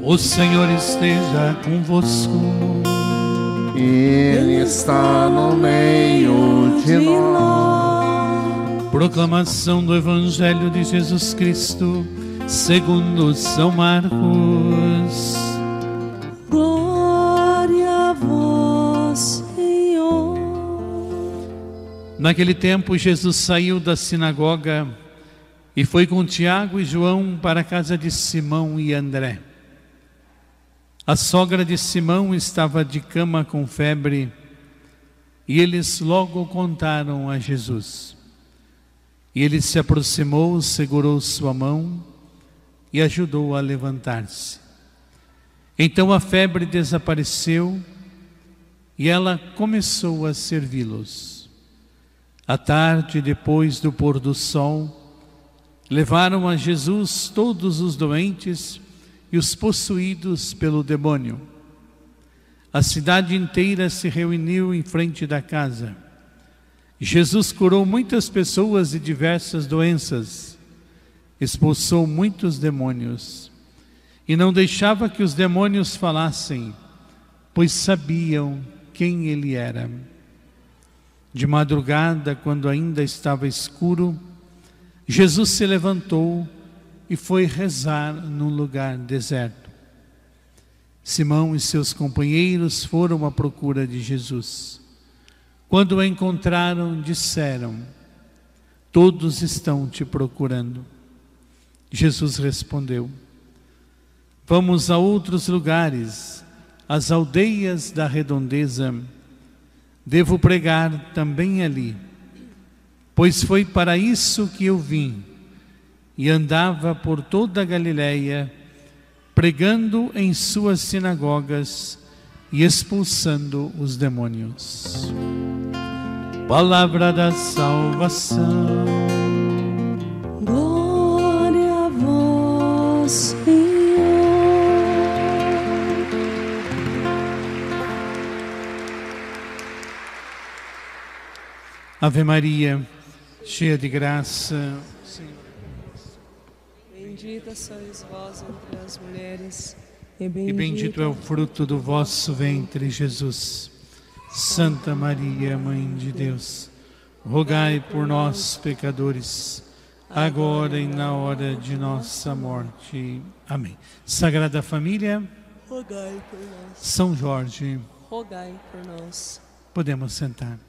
O Senhor esteja convosco. Ele está no meio de nós. Proclamação do Evangelho de Jesus Cristo segundo São Marcos. Glória a vós, Senhor. Naquele tempo, Jesus saiu da sinagoga e foi com Tiago e João para a casa de Simão e André. A sogra de Simão estava de cama com febre e eles logo contaram a Jesus. E ele se aproximou, segurou sua mão e ajudou a levantar-se. Então a febre desapareceu e ela começou a servi-los. À tarde, depois do pôr do sol, levaram a Jesus todos os doentes e os possuídos pelo demônio. A cidade inteira se reuniu em frente da casa. Jesus curou muitas pessoas de diversas doenças, expulsou muitos demônios e não deixava que os demônios falassem, pois sabiam quem ele era. De madrugada, quando ainda estava escuro, Jesus se levantou e foi rezar num lugar deserto. Simão e seus companheiros foram à procura de Jesus. Quando o encontraram, disseram: todos estão te procurando. Jesus respondeu: vamos a outros lugares, às aldeias da redondeza. Devo pregar também ali, pois foi para isso que eu vim. E andava por toda a Galileia, pregando em suas sinagogas e expulsando os demônios. Palavra da salvação. Glória a vós, Senhor. Ave Maria, cheia de graça, Bendita sois vós entre as mulheres, e bendito é o fruto do vosso ventre, Jesus. Santa Maria, Mãe de Deus, rogai por nós, pecadores, agora e na hora de nossa morte. Amém. Sagrada Família, rogai por nós. São Jorge, Rogai por nós. podemos sentar.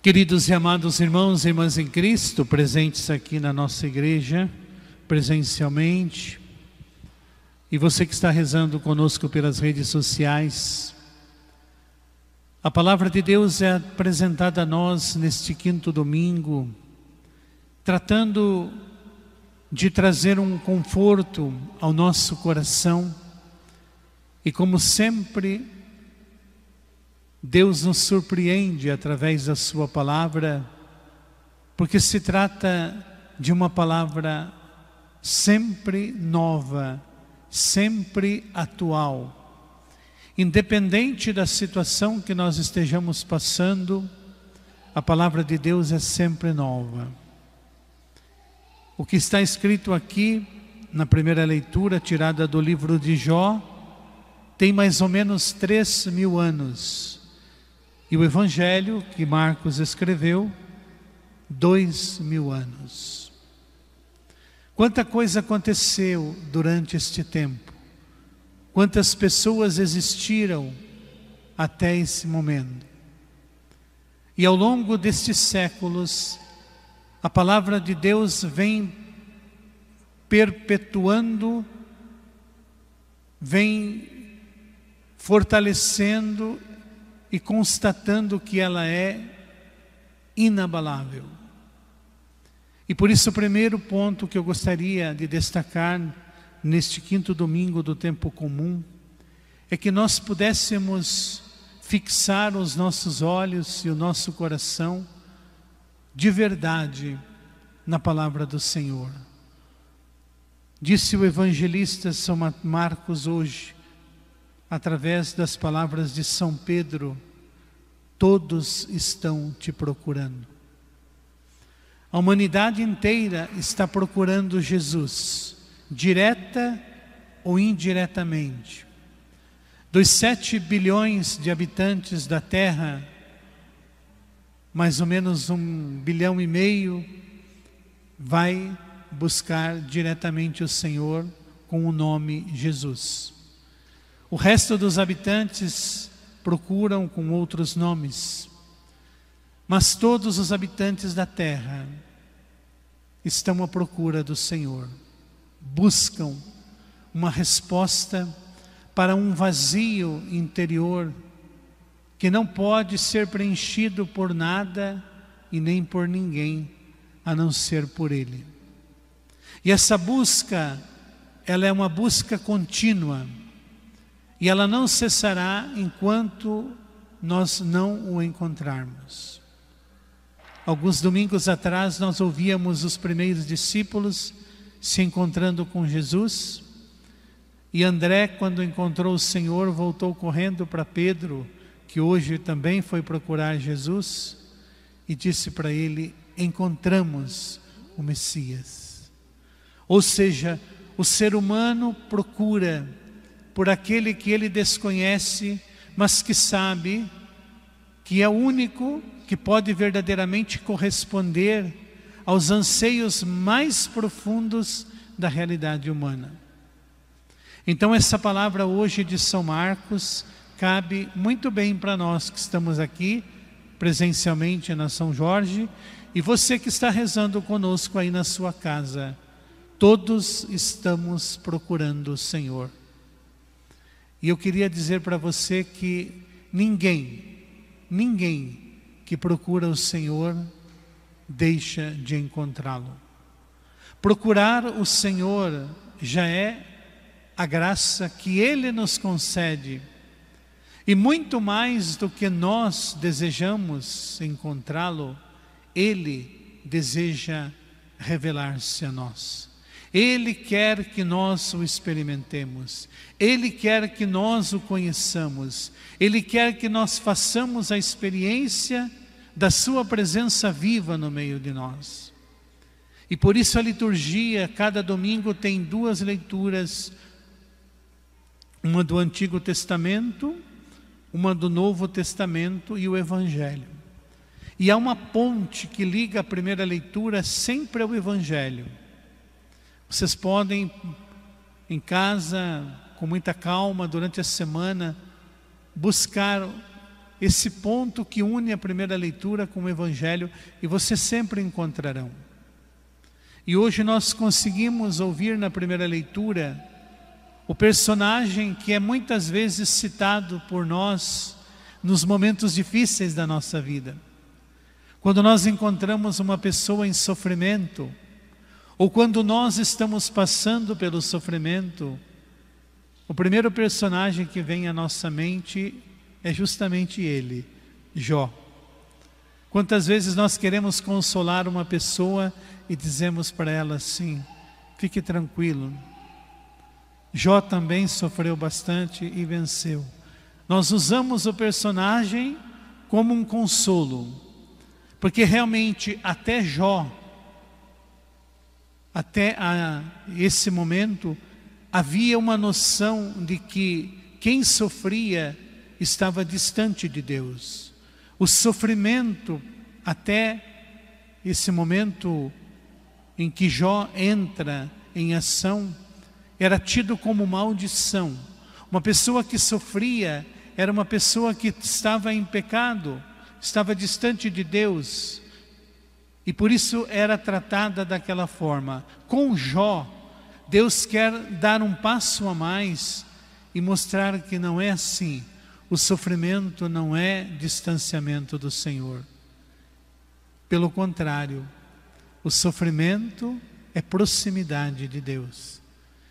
Queridos e amados irmãos e irmãs em Cristo, presentes aqui na nossa igreja, presencialmente, e você que está rezando conosco pelas redes sociais, a palavra de Deus é apresentada a nós neste quinto domingo, tratando de trazer um conforto ao nosso coração, e como sempre, Deus nos surpreende através da sua palavra, porque se trata de uma palavra sempre nova, sempre atual. Independente da situação que nós estejamos passando, a palavra de Deus é sempre nova. O que está escrito aqui, na primeira leitura, tirada do livro de Jó, tem mais ou menos 3.000 anos. E o Evangelho que Marcos escreveu, 2.000 anos. Quanta coisa aconteceu durante este tempo. Quantas pessoas existiram até esse momento. E ao longo destes séculos, a palavra de Deus vem perpetuando, vem fortalecendo e constatando que ela é inabalável. E por isso o primeiro ponto que eu gostaria de destacar neste quinto domingo do tempo comum é que nós pudéssemos fixar os nossos olhos e o nosso coração de verdade na palavra do Senhor. Disse o evangelista São Marcos hoje, através das palavras de São Pedro: todos estão te procurando. A humanidade inteira está procurando Jesus, direta ou indiretamente. Dos 7 bilhões de habitantes da Terra, mais ou menos 1,5 bilhão vai buscar diretamente o Senhor com o nome Jesus. O resto dos habitantes procuram com outros nomes. Mas todos os habitantes da terra estão à procura do Senhor. Buscam uma resposta para um vazio interior que não pode ser preenchido por nada e nem por ninguém, a não ser por Ele. E essa busca, ela é uma busca contínua. E ela não cessará enquanto nós não o encontrarmos. Alguns domingos atrás nós ouvíamos os primeiros discípulos se encontrando com Jesus. E André, quando encontrou o Senhor, voltou correndo para Pedro, que hoje também foi procurar Jesus, e disse para ele: encontramos o Messias. Ou seja, o ser humano procura por aquele que ele desconhece, mas que sabe que é o único que pode verdadeiramente corresponder aos anseios mais profundos da realidade humana. Então essa palavra hoje de São Marcos cabe muito bem para nós que estamos aqui presencialmente na São Jorge, e você que está rezando conosco aí na sua casa. Todos estamos procurando o Senhor. E eu queria dizer para você que ninguém que procura o Senhor deixa de encontrá-lo. Procurar o Senhor já é a graça que Ele nos concede. E muito mais do que nós desejamos encontrá-lo, Ele deseja revelar-se a nós. Ele quer que nós o experimentemos. Ele quer que nós o conheçamos. Ele quer que nós façamos a experiência da sua presença viva no meio de nós. E por isso a liturgia, cada domingo, tem 2 leituras. Uma do Antigo Testamento, uma do Novo Testamento e o Evangelho. E há uma ponte que liga a primeira leitura sempre ao Evangelho. Vocês podem, em casa, com muita calma, durante a semana, buscar esse ponto que une a primeira leitura com o Evangelho, e vocês sempre encontrarão. E hoje nós conseguimos ouvir na primeira leitura o personagem que é muitas vezes citado por nós nos momentos difíceis da nossa vida. Quando nós encontramos uma pessoa em sofrimento, ou quando nós estamos passando pelo sofrimento, o primeiro personagem que vem à nossa mente é justamente ele, Jó. Quantas vezes nós queremos consolar uma pessoa e dizemos para ela assim: fique tranquilo, Jó também sofreu bastante e venceu. Nós usamos o personagem como um consolo, porque realmente até Jó, até esse momento, havia uma noção de que quem sofria estava distante de Deus. O sofrimento, até esse momento em que Jó entra em ação, era tido como maldição. Uma pessoa que sofria era uma pessoa que estava em pecado, estava distante de Deus. E por isso era tratada daquela forma. Com Jó, Deus quer dar um passo a mais e mostrar que não é assim. O sofrimento não é distanciamento do Senhor. Pelo contrário, o sofrimento é proximidade de Deus.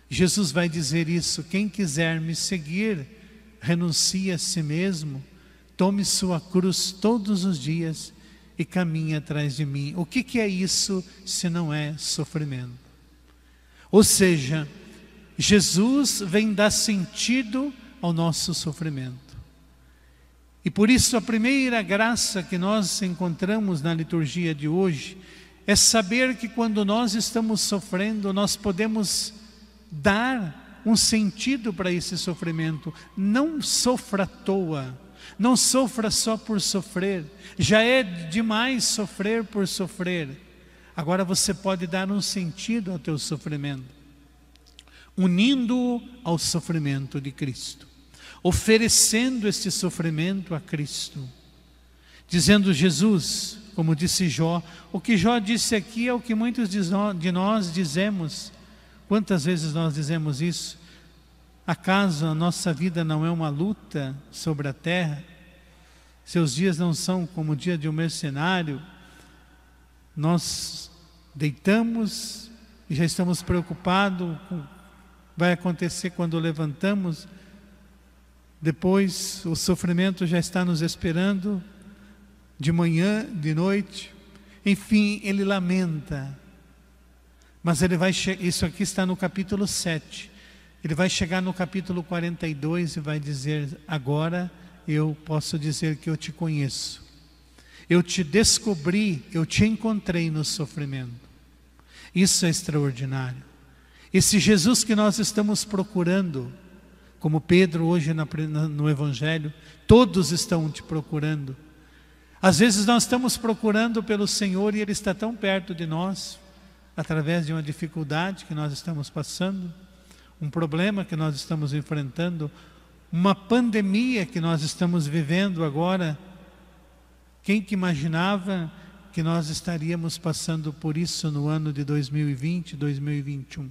Jesus vai dizer isso: quem quiser me seguir, renuncie a si mesmo, tome sua cruz todos os dias e caminhe atrás de mim. O que é isso se não é sofrimento? Ou seja, Jesus vem dar sentido ao nosso sofrimento. E por isso a primeira graça que nós encontramos na liturgia de hoje é saber que quando nós estamos sofrendo, nós podemos dar um sentido para esse sofrimento. Não sofra à toa, não sofra só por sofrer, já é demais sofrer por sofrer. Agora você pode dar um sentido ao teu sofrimento, unindo-o ao sofrimento de Cristo, oferecendo este sofrimento a Cristo, dizendo: Jesus, como disse Jó, o que Jó disse aqui é o que muitos de nós dizemos. Quantas vezes nós dizemos isso? Acaso a nossa vida não é uma luta sobre a terra? Seus dias não são como o dia de um mercenário? Nós deitamos e já estamos preocupados com o que vai acontecer quando levantamos. Depois o sofrimento já está nos esperando, de manhã, de noite. Enfim, ele lamenta. Mas ele vai isso aqui está no capítulo 7. Ele vai chegar no capítulo 42 e vai dizer: agora eu posso dizer que eu te conheço. Eu te descobri, eu te encontrei no sofrimento. Isso é extraordinário. Esse Jesus que nós estamos procurando, como Pedro hoje no Evangelho, todos estão te procurando. Às vezes nós estamos procurando pelo Senhor e Ele está tão perto de nós, através de uma dificuldade que nós estamos passando, um problema que nós estamos enfrentando, uma pandemia que nós estamos vivendo agora. Quem que imaginava que nós estaríamos passando por isso no ano de 2020, 2021?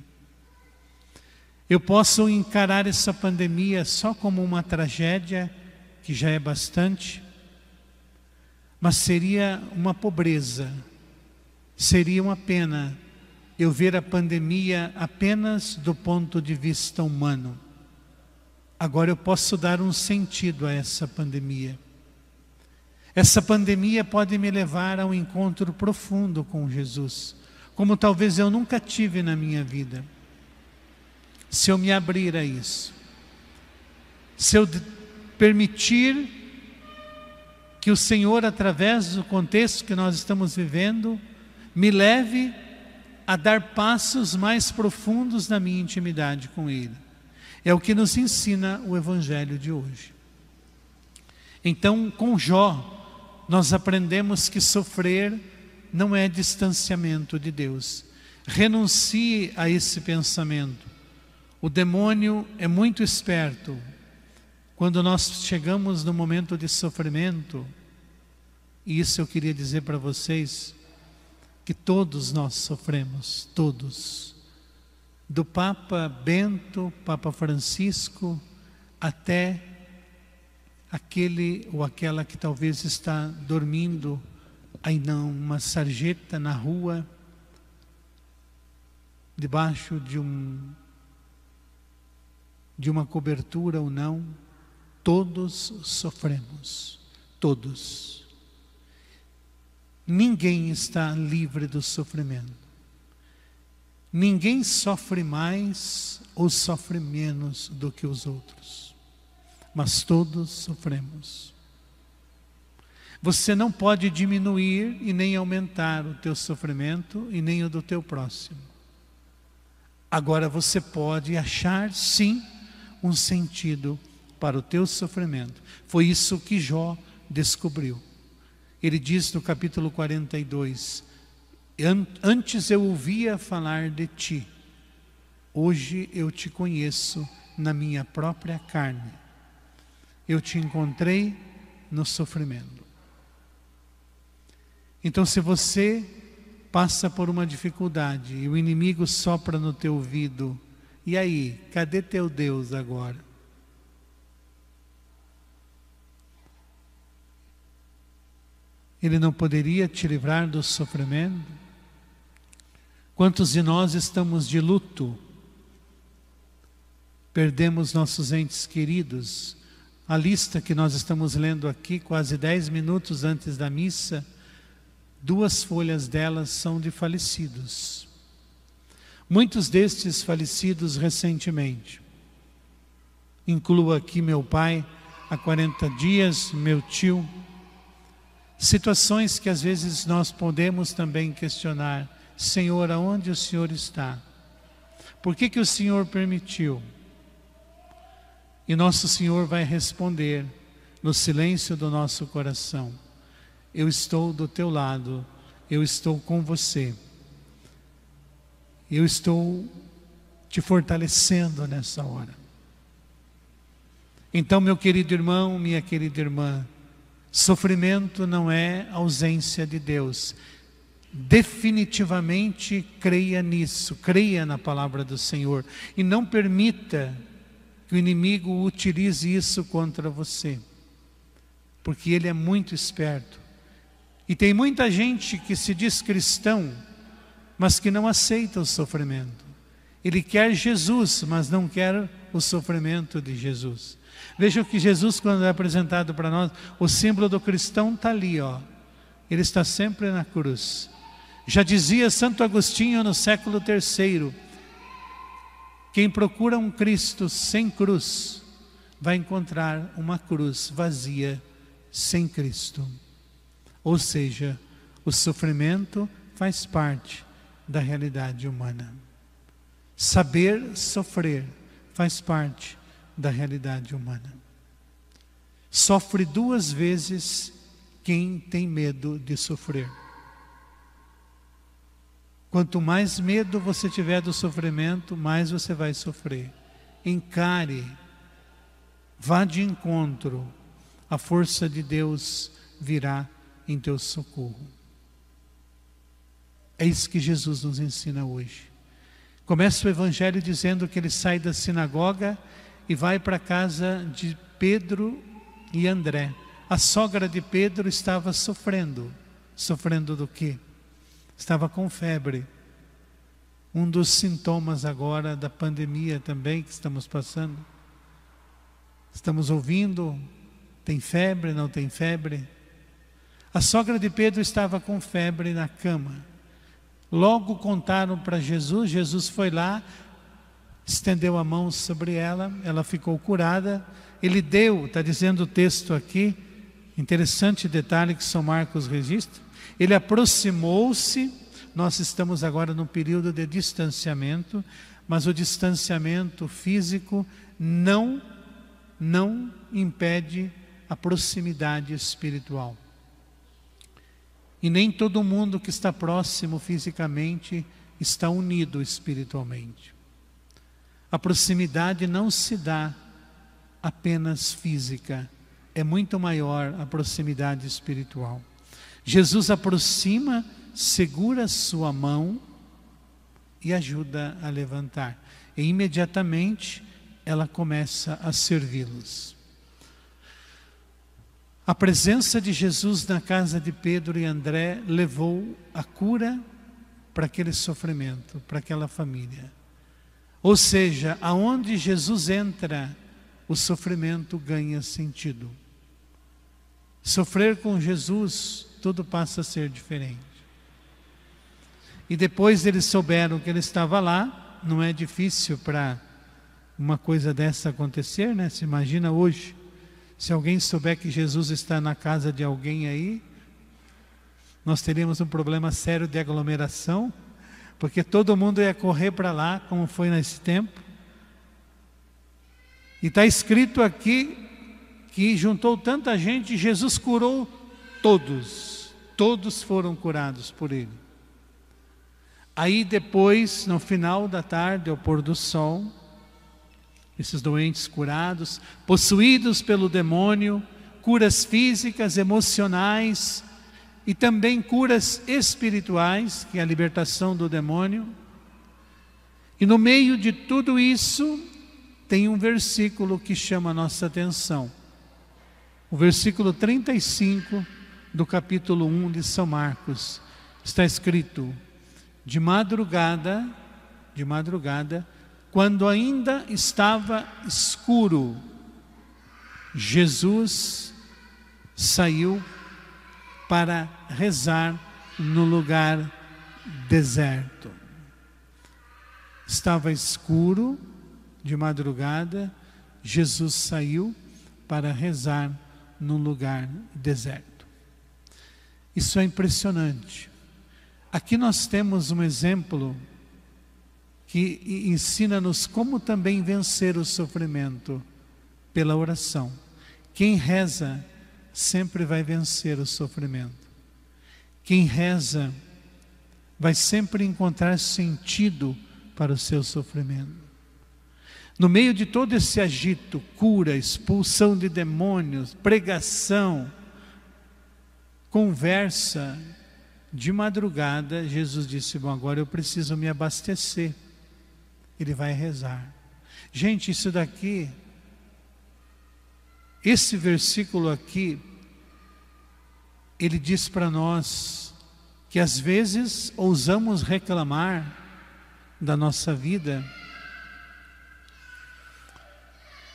Eu posso encarar essa pandemia só como uma tragédia, que já é bastante, mas seria uma pobreza, seria uma pena eu ver a pandemia apenas do ponto de vista humano. Agora eu posso dar um sentido a essa pandemia. Essa pandemia pode me levar a um encontro profundo com Jesus, como talvez eu nunca tive na minha vida. Se eu me abrir a isso, se eu permitir que o Senhor, através do contexto que nós estamos vivendo, me leve a dar passos mais profundos na minha intimidade com Ele. É o que nos ensina o Evangelho de hoje. Então, com Jó, nós aprendemos que sofrer não é distanciamento de Deus. Renuncie a esse pensamento. O demônio é muito esperto. Quando nós chegamos no momento de sofrimento, e isso eu queria dizer para vocês, que todos nós sofremos, todos. Do Papa Bento, Papa Francisco, até aquele ou aquela que talvez está dormindo aí numa sarjeta na rua, debaixo de uma cobertura ou não, todos sofremos, todos. Ninguém está livre do sofrimento. Ninguém sofre mais ou sofre menos do que os outros. Mas todos sofremos. Você não pode diminuir e nem aumentar o teu sofrimento e nem o do teu próximo. Agora você pode achar, sim, um sentido para o teu sofrimento. Foi isso que Jó descobriu. Ele diz no capítulo 42, antes eu ouvia falar de ti, hoje eu te conheço na minha própria carne. Eu te encontrei no sofrimento. Então, se você passa por uma dificuldade e o inimigo sopra no teu ouvido, e aí, cadê teu Deus agora? Ele não poderia te livrar do sofrimento? Quantos de nós estamos de luto? Perdemos nossos entes queridos. A lista que nós estamos lendo aqui, quase 10 minutos antes da missa, 2 folhas delas são de falecidos. Muitos destes falecidos recentemente. Incluo aqui meu pai, há 40 dias, meu tio. Situações que às vezes nós podemos também questionar: Senhor, aonde o Senhor está? Por que o Senhor permitiu? E nosso Senhor vai responder no silêncio do nosso coração: eu estou do teu lado, eu estou com você, eu estou te fortalecendo nessa hora. Então, meu querido irmão, minha querida irmã, sofrimento não é ausência de Deus. Definitivamente creia nisso, creia na palavra do Senhor e não permita que o inimigo utilize isso contra você, porque ele é muito esperto. E tem muita gente que se diz cristão, mas que não aceita o sofrimento. Ele quer Jesus, mas não quer o sofrimento de Jesus. Vejam que Jesus, quando é apresentado para nós, o símbolo do cristão está ali, ó. Ele está sempre na cruz. Já dizia Santo Agostinho no século III: quem procura um Cristo sem cruz, vai encontrar uma cruz vazia, sem Cristo. Ou seja, o sofrimento faz parte da realidade humana. Saber sofrer faz parte da realidade humana. Sofre duas vezes quem tem medo de sofrer. Quanto mais medo você tiver do sofrimento, mais você vai sofrer. Encare, vá de encontro, a força de Deus virá em teu socorro. É isso que Jesus nos ensina hoje. Começa o Evangelho dizendo que ele sai da sinagoga e vai para a casa de Pedro e André. A sogra de Pedro estava sofrendo. Sofrendo do quê? Estava com febre. Um dos sintomas agora da pandemia também que estamos passando. Estamos ouvindo, tem febre, não tem febre? A sogra de Pedro estava com febre na cama. Logo contaram para Jesus, Jesus foi lá, estendeu a mão sobre ela, ela ficou curada. Ele deu, está dizendo o texto aqui, interessante detalhe que São Marcos registra, ele aproximou-se. Nós estamos agora num período de distanciamento, mas o distanciamento físico não impede a proximidade espiritual. E nem todo mundo que está próximo fisicamente está unido espiritualmente. A proximidade não se dá apenas física, é muito maior a proximidade espiritual. Jesus aproxima, segura sua mão e ajuda a levantar. E imediatamente ela começa a servi-los. A presença de Jesus na casa de Pedro e André levou a cura para aquele sofrimento, para aquela família. Ou seja, aonde Jesus entra, o sofrimento ganha sentido. Sofrer com Jesus, tudo passa a ser diferente. E depois eles souberam que ele estava lá. Não é difícil para uma coisa dessa acontecer, né? Se imagina hoje, se alguém souber que Jesus está na casa de alguém aí, nós teríamos um problema sério de aglomeração, porque todo mundo ia correr para lá, como foi nesse tempo. E está escrito aqui que juntou tanta gente, Jesus curou todos. Todos foram curados por ele. Aí depois, no final da tarde, ao pôr do sol, esses doentes curados, possuídos pelo demônio, curas físicas, emocionais e também curas espirituais, que é a libertação do demônio. E no meio de tudo isso, tem um versículo que chama a nossa atenção. O versículo 35 do capítulo 1 de São Marcos. Está escrito: de madrugada, quando ainda estava escuro, Jesus saiu para rezar no lugar deserto. Estava escuro, de madrugada, Jesus saiu para rezar num lugar deserto. Isso é impressionante. Aqui nós temos um exemplo que ensina-nos como também vencer o sofrimento pela oração. Quem reza sempre vai vencer o sofrimento. Quem reza vai sempre encontrar sentido para o seu sofrimento. No meio de todo esse agito, cura, expulsão de demônios, pregação, conversa, de madrugada, Jesus disse: bom, agora eu preciso me abastecer. Ele vai rezar. Gente, isso daqui, esse versículo aqui, ele diz para nós que às vezes ousamos reclamar da nossa vida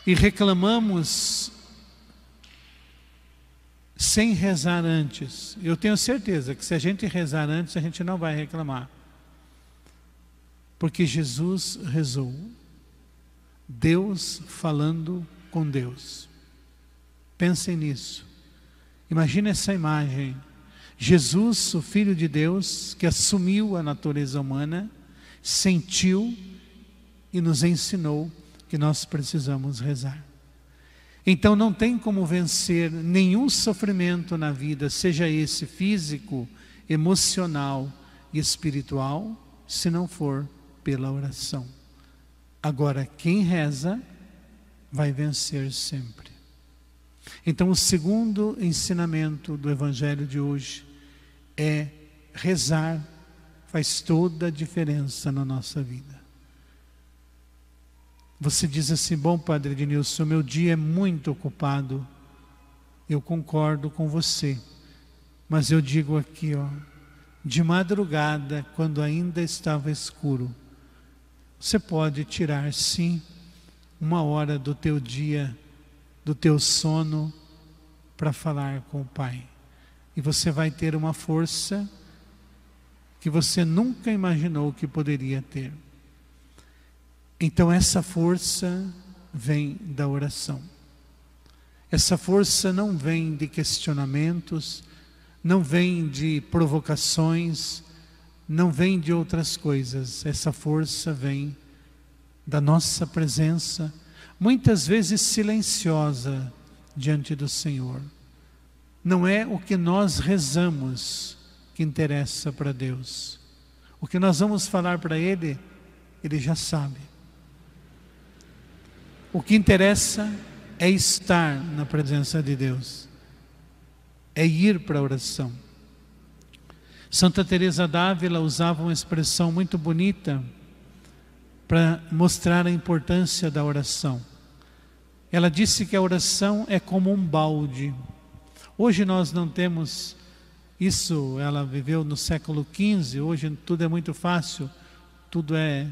e reclamamos sem rezar antes. Eu tenho certeza que se a gente rezar antes, a gente não vai reclamar. Porque Jesus rezou. Deus falando com Deus. Pensem nisso. Imagina essa imagem. Jesus, o Filho de Deus, que assumiu a natureza humana, sentiu e nos ensinou que nós precisamos rezar. Então não tem como vencer nenhum sofrimento na vida, seja esse físico, emocional e espiritual, se não for pela oração. Agora, quem reza vai vencer sempre. Então o segundo ensinamento do Evangelho de hoje é rezar faz toda a diferença na nossa vida. Você diz assim: bom, Padre Ednilson, meu dia é muito ocupado. Eu concordo com você, mas eu digo aqui, de madrugada, quando ainda estava escuro, você pode tirar sim 1 hora do teu dia, do teu sono, para falar com o Pai. E você vai ter uma força que você nunca imaginou que poderia ter. Então essa força vem da oração. Essa força não vem de questionamentos, não vem de provocações, não vem de outras coisas. Essa força vem da nossa presença, muitas vezes silenciosa, diante do Senhor. Não é o que nós rezamos que interessa para Deus. O que nós vamos falar para Ele, Ele já sabe. O que interessa é estar na presença de Deus, é ir para a oração. Santa Teresa d'Ávila usava uma expressão muito bonita para mostrar a importância da oração. Ela disse que a oração é como um balde. Hoje nós não temos isso, ela viveu no século XV, hoje tudo é muito fácil, tudo é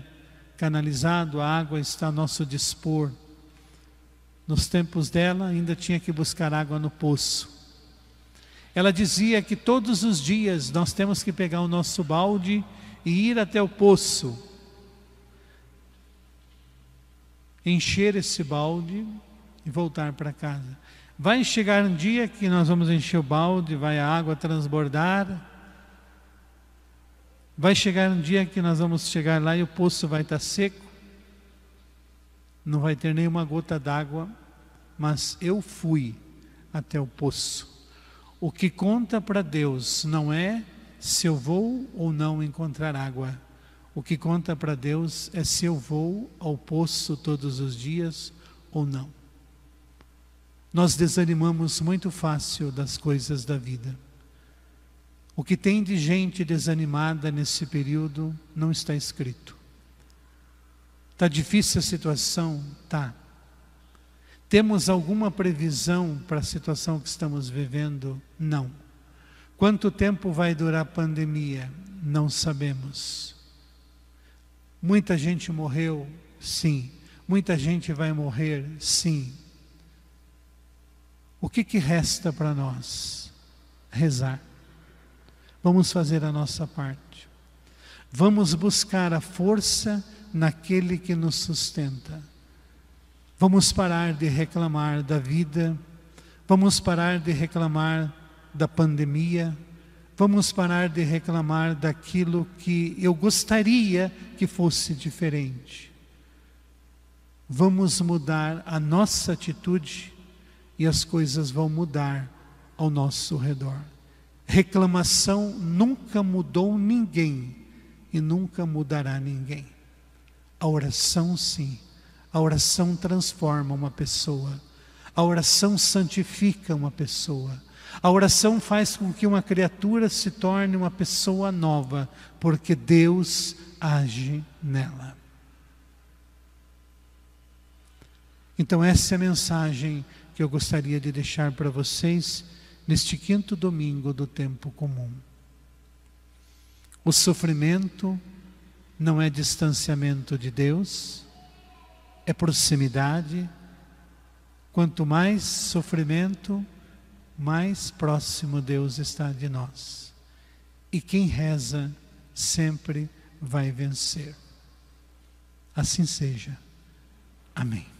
canalizado, a água está a nosso dispor. Nos tempos dela ainda tinha que buscar água no poço. Ela dizia que todos os dias nós temos que pegar o nosso balde e ir até o poço, encher esse balde e voltar para casa. Vai chegar um dia que nós vamos encher o balde, vai a água transbordar. Vai chegar um dia que nós vamos chegar lá e o poço vai estar seco. Não vai ter nenhuma gota d'água, mas eu fui até o poço. O que conta para Deus não é se eu vou ou não encontrar água. O que conta para Deus é se eu vou ao poço todos os dias ou não. Nós desanimamos muito fácil das coisas da vida. O que tem de gente desanimada nesse período não está escrito. Está difícil a situação? Tá. Temos alguma previsão para a situação que estamos vivendo? Não. Quanto tempo vai durar a pandemia? Não sabemos. Muita gente morreu? Sim. Muita gente vai morrer? Sim. O que resta para nós? Rezar. Vamos fazer a nossa parte. Vamos buscar a força naquele que nos sustenta. Vamos parar de reclamar da vida, vamos parar de reclamar da pandemia, Vamos parar de reclamar daquilo que eu gostaria que fosse diferente. Vamos mudar a nossa atitude e as coisas vão mudar ao nosso redor. Reclamação nunca mudou ninguém e nunca mudará ninguém. A oração, sim. A oração transforma uma pessoa. A oração santifica uma pessoa. A oração faz com que uma criatura se torne uma pessoa nova, porque Deus age nela. Então essa é a mensagem que eu gostaria de deixar para vocês neste 5º domingo do tempo comum. O sofrimento não é distanciamento de Deus, é proximidade. Quanto mais sofrimento, mais próximo Deus está de nós. E quem reza sempre vai vencer. Assim seja. Amém.